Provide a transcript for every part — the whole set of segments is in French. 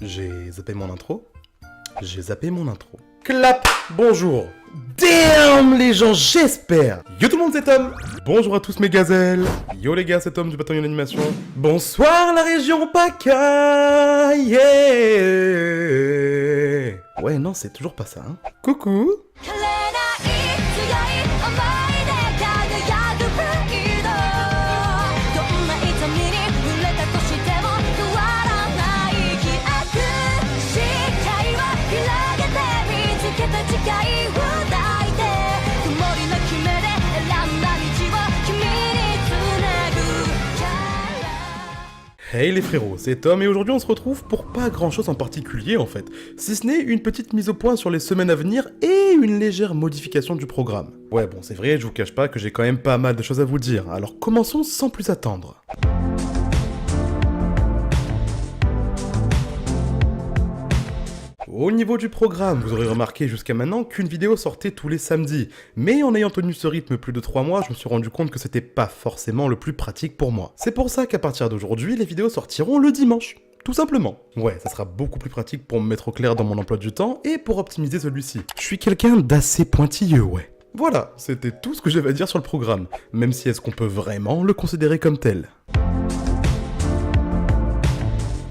J'ai zappé mon intro. J'ai zappé mon intro. Clap. Bonjour. Damn les gens, j'espère. Yo tout le monde, c'est Tom. Bonjour à tous mes gazelles. Yo les gars, c'est Tom du bataillon d'animation. Bonsoir la région PACA. Yeah. Ouais, non, c'est toujours pas ça, hein. Coucou. Hey les frérots, c'est Tom et aujourd'hui on se retrouve pour pas grand chose en particulier en fait, si ce n'est une petite mise au point sur les semaines à venir et une légère modification du programme. Ouais bon c'est vrai, je vous cache pas que j'ai quand même pas mal de choses à vous dire, alors commençons sans plus attendre. Au niveau du programme, vous aurez remarqué jusqu'à maintenant qu'une vidéo sortait tous les samedis, mais en ayant tenu ce rythme plus de 3 mois, je me suis rendu compte que c'était pas forcément le plus pratique pour moi. C'est pour ça qu'à partir d'aujourd'hui, les vidéos sortiront le dimanche. Tout simplement. Ouais, ça sera beaucoup plus pratique pour me mettre au clair dans mon emploi du temps et pour optimiser celui-ci. Je suis quelqu'un d'assez pointilleux, ouais. Voilà, c'était tout ce que j'avais à dire sur le programme, même si est-ce qu'on peut vraiment le considérer comme tel.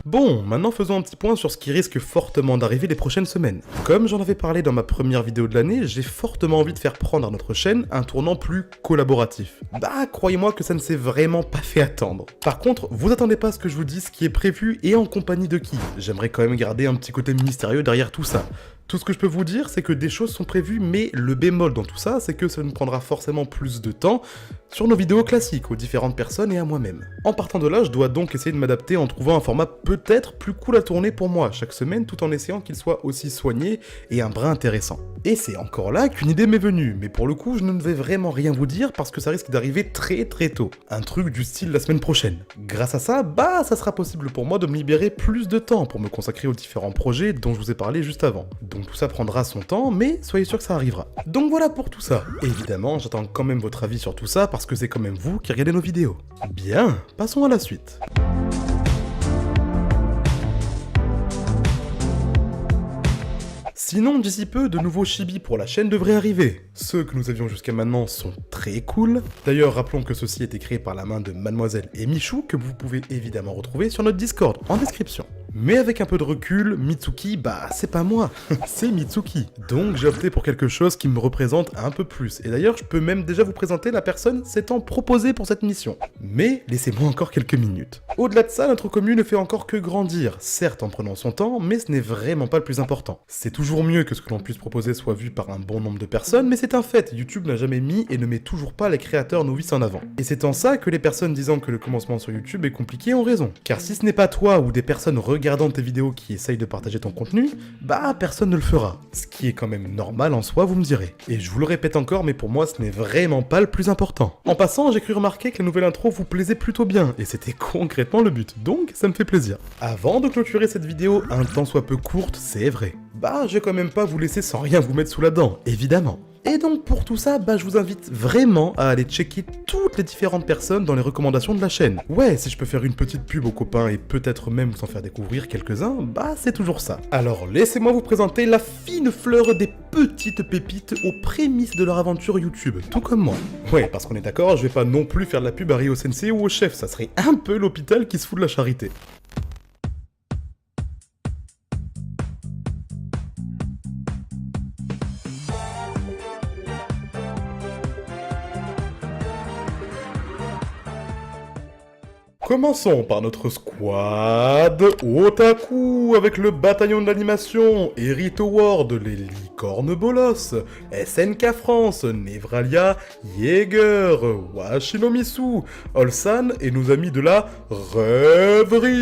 Bon, maintenant faisons un petit point sur ce qui risque fortement d'arriver les prochaines semaines. Comme j'en avais parlé dans ma première vidéo de l'année, j'ai fortement envie de faire prendre à notre chaîne un tournant plus collaboratif. Bah, croyez-moi que ça ne s'est vraiment pas fait attendre. Par contre, vous attendez pas à ce que je vous dise ce qui est prévu et en compagnie de qui. J'aimerais quand même garder un petit côté mystérieux derrière tout ça. Tout ce que je peux vous dire, c'est que des choses sont prévues, mais le bémol dans tout ça, c'est que ça nous prendra forcément plus de temps sur nos vidéos classiques, aux différentes personnes et à moi-même. En partant de là, je dois donc essayer de m'adapter en trouvant un format peut-être plus cool à tourner pour moi chaque semaine, tout en essayant qu'il soit aussi soigné et un brin intéressant. Et c'est encore là qu'une idée m'est venue, mais pour le coup, je ne vais vraiment rien vous dire parce que ça risque d'arriver très tôt. Un truc du style la semaine prochaine. Grâce à ça, bah, ça sera possible pour moi de me libérer plus de temps pour me consacrer aux différents projets dont je vous ai parlé juste avant. Donc tout ça prendra son temps, mais soyez sûr que ça arrivera. Donc voilà pour tout ça. Évidemment, j'attends quand même votre avis sur tout ça, parce que c'est quand même vous qui regardez nos vidéos. Bien, passons à la suite. Sinon, d'ici peu, de nouveaux chibis pour la chaîne devraient arriver. Ceux que nous avions jusqu'à maintenant sont très cool. D'ailleurs, rappelons que ceci a été créé par la main de Mademoiselle et Michou, que vous pouvez évidemment retrouver sur notre Discord, en description. Mais avec un peu de recul, Mitsuki, bah c'est pas moi, c'est Mitsuki. Donc j'ai opté pour quelque chose qui me représente un peu plus. Et d'ailleurs, je peux même déjà vous présenter la personne s'étant proposée pour cette mission. Mais laissez-moi encore quelques minutes. Au-delà de ça, notre commune ne fait encore que grandir, certes en prenant son temps, mais ce n'est vraiment pas le plus important. C'est toujours mieux que ce que l'on puisse proposer soit vu par un bon nombre de personnes, mais c'est un fait, YouTube n'a jamais mis et ne met toujours pas les créateurs novices en avant. Et c'est en ça que les personnes disant que le commencement sur YouTube est compliqué ont raison. Car si ce n'est pas toi ou des personnes regardant tes vidéos qui essayent de partager ton contenu, bah personne ne le fera. Ce qui est quand même normal en soi, vous me direz. Et je vous le répète encore, mais pour moi ce n'est vraiment pas le plus important. En passant, j'ai cru remarquer que la nouvelle intro vous plaisait plutôt bien, et c'était concrètement le but, donc ça me fait plaisir. Avant de clôturer cette vidéo un tant soit peu courte, c'est vrai. Bah je vais quand même pas vous laisser sans rien vous mettre sous la dent, évidemment. Et donc pour tout ça, bah je vous invite vraiment à aller checker toutes les différentes personnes dans les recommandations de la chaîne. Ouais, si je peux faire une petite pub aux copains et peut-être même vous en faire découvrir quelques-uns, bah c'est toujours ça. Alors laissez-moi vous présenter la fine fleur des petites pépites aux prémices de leur aventure YouTube, tout comme moi. Ouais, parce qu'on est d'accord, je vais pas non plus faire de la pub à Rio Sensei ou au chef, ça serait un peu l'hôpital qui se fout de la charité. Commençons par notre squad Otaku avec le bataillon de l'animation, Erito Ward, les licornes bolos, SNK France, Nevralia, Jaeger, Washinomisu, Olsan et nos amis de la rêverie.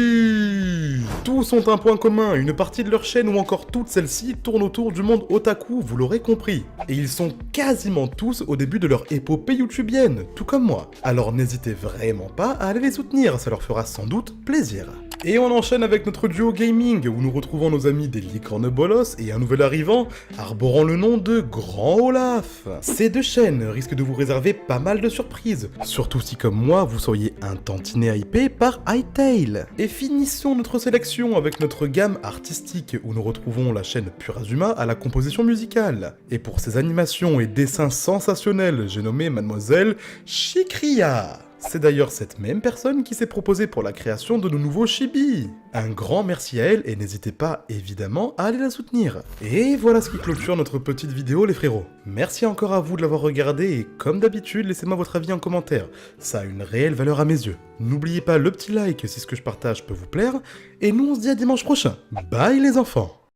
Tous ont un point commun, une partie de leur chaîne ou encore toutes celles-ci tournent autour du monde otaku, vous l'aurez compris. Et ils sont quasiment tous au début de leur épopée youtubienne, tout comme moi. Alors n'hésitez vraiment pas à aller les soutenir, ça leur fera sans doute plaisir. Et on enchaîne avec notre duo gaming, où nous retrouvons nos amis des Licornes Bolos et un nouvel arrivant, arborant le nom de Grand Olaf. Ces deux chaînes risquent de vous réserver pas mal de surprises, surtout si comme moi, vous seriez un tantinet hypé par Hytale. Et finissons notre sélection avec notre gamme artistique, où nous retrouvons la chaîne Purazuma à la composition musicale. Et pour ses animations et dessins sensationnels, j'ai nommé Mademoiselle Chikria. C'est d'ailleurs cette même personne qui s'est proposée pour la création de nos nouveaux chibis. Un grand merci à elle et n'hésitez pas évidemment à aller la soutenir. Et voilà ce qui clôture notre petite vidéo les frérots. Merci encore à vous de l'avoir regardé et comme d'habitude laissez-moi votre avis en commentaire, ça a une réelle valeur à mes yeux. N'oubliez pas le petit like si ce que je partage peut vous plaire et nous on se dit à dimanche prochain. Bye les enfants.